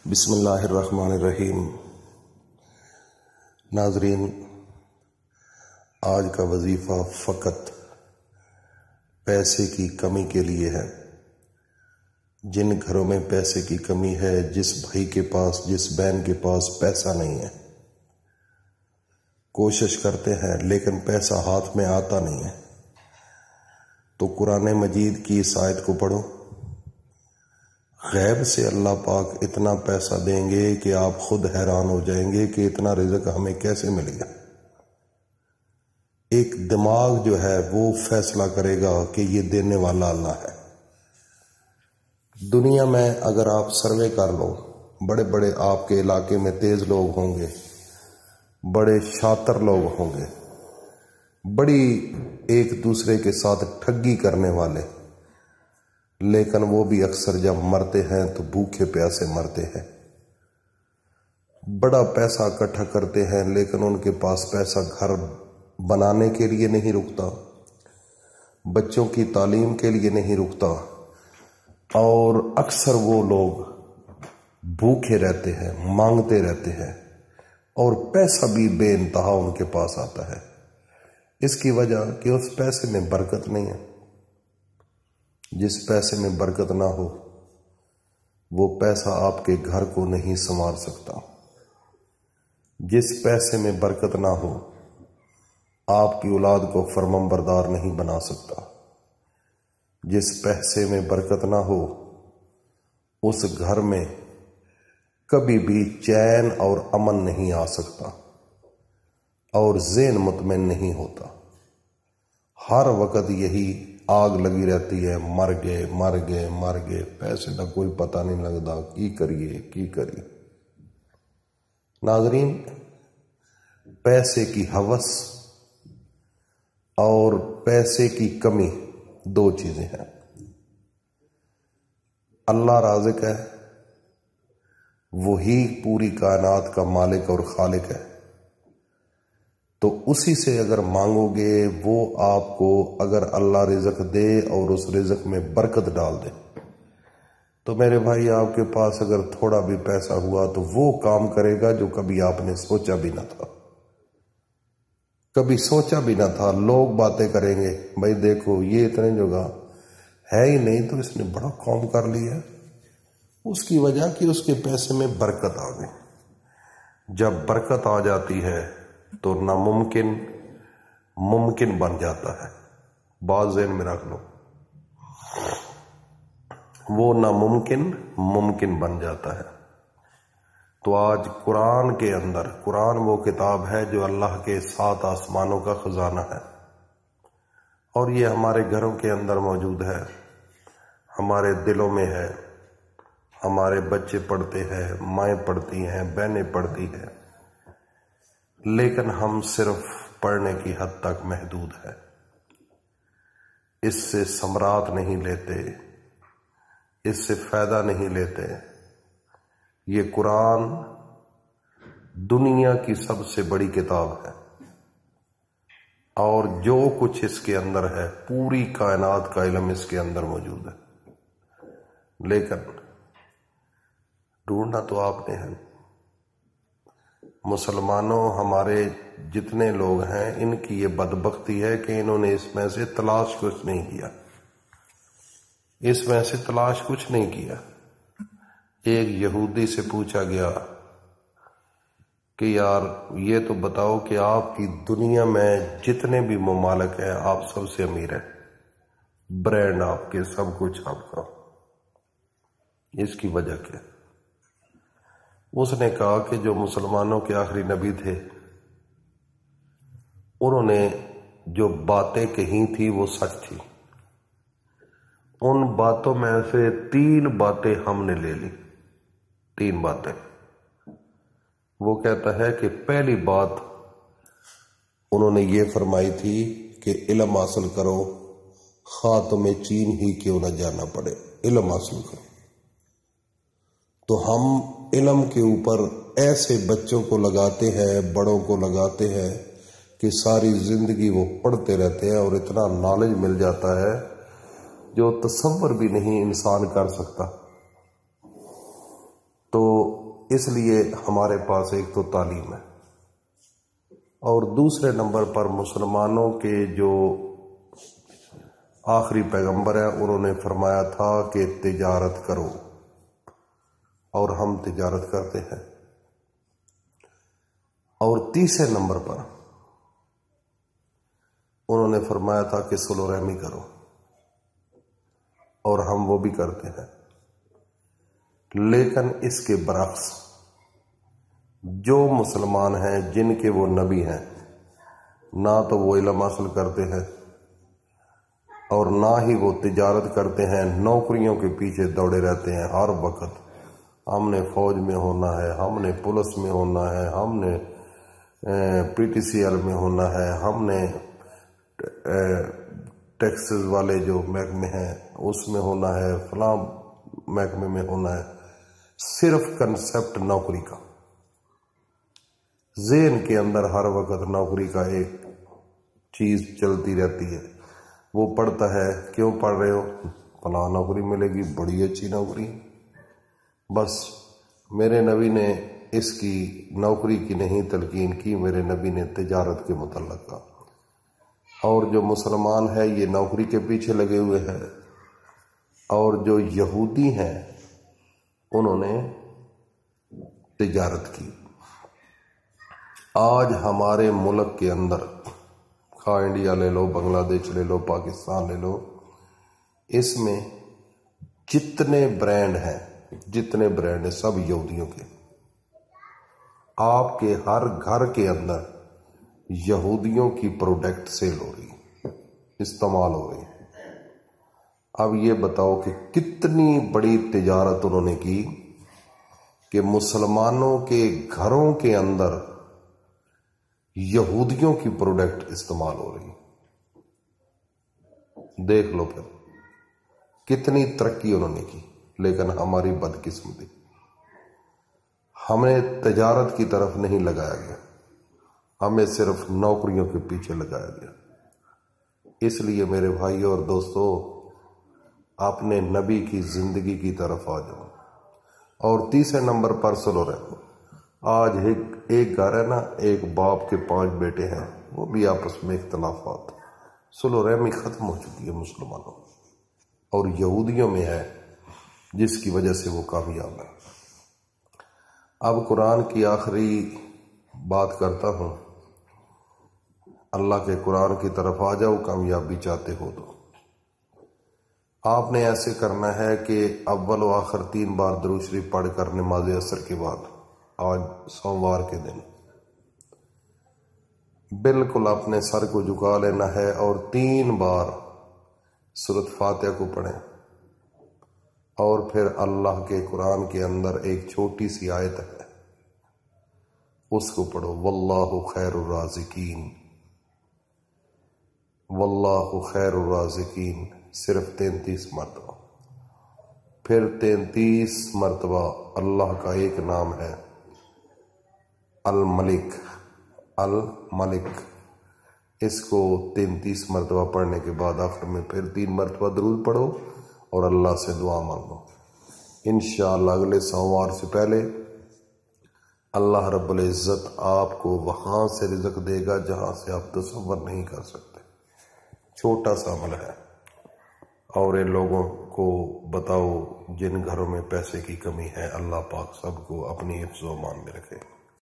بسم اللہ الرحمن الرحیم۔ ناظرین، آج کا وظیفہ فقط پیسے کی کمی کے لیے ہے۔ جن گھروں میں پیسے کی کمی ہے، جس بھائی کے پاس، جس بہن کے پاس پیسہ نہیں ہے، کوشش کرتے ہیں لیکن پیسہ ہاتھ میں آتا نہیں ہے، تو قرآن مجید کی اس آیت کو پڑھو۔ غیب سے اللہ پاک اتنا پیسہ دیں گے کہ آپ خود حیران ہو جائیں گے کہ اتنا رزق ہمیں کیسے مل گیا۔ ایک دماغ جو ہے وہ فیصلہ کرے گا کہ یہ دینے والا اللہ ہے۔ دنیا میں اگر آپ سروے کر لو، بڑے بڑے آپ کے علاقے میں تیز لوگ ہوں گے، بڑے شاطر لوگ ہوں گے، بڑی ایک دوسرے کے ساتھ ٹھگی کرنے والے، لیکن وہ بھی اکثر جب مرتے ہیں تو بھوکے پیاسے مرتے ہیں۔ بڑا پیسہ اکٹھا کرتے ہیں لیکن ان کے پاس پیسہ گھر بنانے کے لیے نہیں رکتا، بچوں کی تعلیم کے لیے نہیں رکتا، اور اکثر وہ لوگ بھوکے رہتے ہیں، مانگتے رہتے ہیں، اور پیسہ بھی بے انتہا ان کے پاس آتا ہے۔ اس کی وجہ کہ اس پیسے میں برکت نہیں ہے۔ جس پیسے میں برکت نہ ہو، وہ پیسہ آپ کے گھر کو نہیں سنوار سکتا۔ جس پیسے میں برکت نہ ہو، آپ کی اولاد کو فرمانبردار نہیں بنا سکتا۔ جس پیسے میں برکت نہ ہو، اس گھر میں کبھی بھی چین اور امن نہیں آ سکتا، اور ذہن مطمئن نہیں ہوتا۔ ہر وقت یہی آگ لگی رہتی ہے، مر گئے مر گئے مر گئے، پیسے کا کوئی پتہ نہیں لگتا، کی کریے۔ ناظرین، پیسے کی ہوس اور پیسے کی کمی دو چیزیں ہیں۔ اللہ رازق ہے، وہی پوری کائنات کا مالک اور خالق ہے، تو اسی سے اگر مانگو گے، وہ آپ کو اگر اللہ رزق دے اور اس رزق میں برکت ڈال دے، تو میرے بھائی آپ کے پاس اگر تھوڑا بھی پیسہ ہوا تو وہ کام کرے گا جو کبھی آپ نے سوچا بھی نہ تھا۔ کبھی سوچا بھی نہ تھا۔ لوگ باتیں کریں گے، بھائی دیکھو یہ اتنے جگہ ہے ہی نہیں تو اس نے بڑا کام کر لیا۔ اس کی وجہ کہ اس کے پیسے میں برکت آ گئی۔ جب برکت آ جاتی ہے تو ناممکن ممکن بن جاتا ہے۔ بات ذہن میں رکھ لو، وہ ناممکن ممکن بن جاتا ہے۔ تو آج قرآن کے اندر، قرآن وہ کتاب ہے جو اللہ کے 7 آسمانوں کا خزانہ ہے، اور یہ ہمارے گھروں کے اندر موجود ہے، ہمارے دلوں میں ہے۔ ہمارے بچے پڑھتے ہیں، مائیں پڑھتی ہیں، بہنیں پڑھتی ہیں، لیکن ہم صرف پڑھنے کی حد تک محدود ہے۔ اس سے ثمرات نہیں لیتے، اس سے فائدہ نہیں لیتے۔ یہ قرآن دنیا کی سب سے بڑی کتاب ہے، اور جو کچھ اس کے اندر ہے، پوری کائنات کا علم اس کے اندر موجود ہے، لیکن ڈھونڈنا تو آپ نے ہے۔ مسلمانوں، ہمارے جتنے لوگ ہیں، ان کی یہ بدبختی ہے کہ انہوں نے اس میں سے تلاش کچھ نہیں کیا۔ اس میں سے تلاش کچھ نہیں کیا۔ ایک یہودی سے پوچھا گیا کہ یار یہ تو بتاؤ کہ آپ کی دنیا میں جتنے بھی ممالک ہیں، آپ سب سے امیر ہیں، برانڈ آپ کے، سب کچھ آپ کا، اس کی وجہ کیا؟ اس نے کہا کہ جو مسلمانوں کے آخری نبی تھے، انہوں نے جو باتیں کہی تھی وہ سچ تھی۔ ان باتوں میں سے 3 باتیں ہم نے لے لی۔ 3 باتیں۔ وہ کہتا ہے کہ پہلی بات انہوں نے یہ فرمائی تھی کہ علم حاصل کرو، خواہ تمہیں چین ہی کیوں نہ جانا پڑے، علم حاصل کرو۔ تو ہم علم کے اوپر ایسے بچوں کو لگاتے ہیں، بڑوں کو لگاتے ہیں کہ ساری زندگی وہ پڑھتے رہتے ہیں، اور اتنا نالج مل جاتا ہے جو تصور بھی نہیں انسان کر سکتا۔ تو اس لیے ہمارے پاس ایک تو تعلیم ہے، اور دوسرے نمبر پر مسلمانوں کے جو آخری پیغمبر ہیں انہوں نے فرمایا تھا کہ تجارت کرو، اور ہم تجارت کرتے ہیں۔ اور تیسرے نمبر پر انہوں نے فرمایا تھا کہ صلح و رحمی کرو، اور ہم وہ بھی کرتے ہیں۔ لیکن اس کے برعکس جو مسلمان ہیں جن کے وہ نبی ہیں، نہ تو وہ علم حاصل کرتے ہیں اور نہ ہی وہ تجارت کرتے ہیں، نوکریوں کے پیچھے دوڑے رہتے ہیں ہر وقت۔ ہم نے فوج میں ہونا ہے، ہم نے پولیس میں ہونا ہے، ہم نے پی ٹی سی ایل میں ہونا ہے، ہم نے ٹیکسز والے جو محکمے ہیں اس میں ہونا ہے، فلاں محکمے میں ہونا ہے۔ صرف کنسپٹ نوکری کا، ذہن کے اندر ہر وقت نوکری کا ایک چیز چلتی رہتی ہے۔ وہ پڑھتا ہے، کیوں پڑھ رہے ہو؟ فلاں نوکری ملے گی، بڑی اچھی نوکری۔ بس میرے نبی نے اس کی نوکری کی نہیں تلقین کی، میرے نبی نے تجارت کے متعلق کہا۔ اور جو مسلمان ہے یہ نوکری کے پیچھے لگے ہوئے ہیں، اور جو یہودی ہیں انہوں نے تجارت کی۔ آج ہمارے ملک کے اندر، خواہ انڈیا لے لو، بنگلہ دیش لے لو، پاکستان لے لو، اس میں جتنے برانڈ ہیں سب یہودیوں کے۔ آپ کے ہر گھر کے اندر یہودیوں کی پروڈکٹ سیل ہو رہی ہے، استعمال ہو رہی ہے۔ اب یہ بتاؤ کہ کتنی بڑی تجارت انہوں نے کی کہ مسلمانوں کے گھروں کے اندر یہودیوں کی پروڈکٹ استعمال ہو رہی۔ دیکھ لو پھر کتنی ترقی انہوں نے کی۔ لیکن ہماری بدقسمتی، ہمیں تجارت کی طرف نہیں لگایا گیا، ہمیں صرف نوکریوں کے پیچھے لگایا گیا۔ اس لیے میرے بھائیوں اور دوستو، اپنے نبی کی زندگی کی طرف آ جاؤ۔ اور تیسرے نمبر پر صلح رحمی۔ آج ایک گھر ہے نا، ایک باپ کے 5 بیٹے ہیں، وہ بھی آپس میں اختلافات، صلح و رحمی ختم ہو چکی ہے مسلمانوں، اور یہودیوں میں ہے، جس کی وجہ سے وہ کامیاب ہے۔ اب قرآن کی آخری بات کرتا ہوں، اللہ کے قرآن کی طرف آ جاؤ، کامیابی چاہتے ہو تو آپ نے ایسے کرنا ہے کہ اول و آخر 3 بار درود شریف پڑھ کر نماز عصر کے بعد، آج سوموار کے دن، بالکل اپنے سر کو جھکا لینا ہے اور 3 بار سورۃ فاتحہ کو پڑھیں، اور پھر اللہ کے قرآن کے اندر ایک چھوٹی سی آیت ہے، اس کو پڑھو، واللہ خیر الرازقین، واللہ خیر الرازقین، صرف 33 مرتبہ۔ پھر 33 مرتبہ اللہ کا ایک نام ہے الملک، الملک، اس کو 33 مرتبہ پڑھنے کے بعد آخر میں پھر 3 مرتبہ درود پڑھو اور اللہ سے دعا مانگو۔ انشاءاللہ اگلے سوموار سے پہلے اللہ رب العزت آپ کو وہاں سے رزق دے گا جہاں سے آپ تصور نہیں کر سکتے۔ چھوٹا سا عمل ہے، اور ان لوگوں کو بتاؤ جن گھروں میں پیسے کی کمی ہے، اللہ پاک سب کو اپنی حفظ و امان میں رکھے۔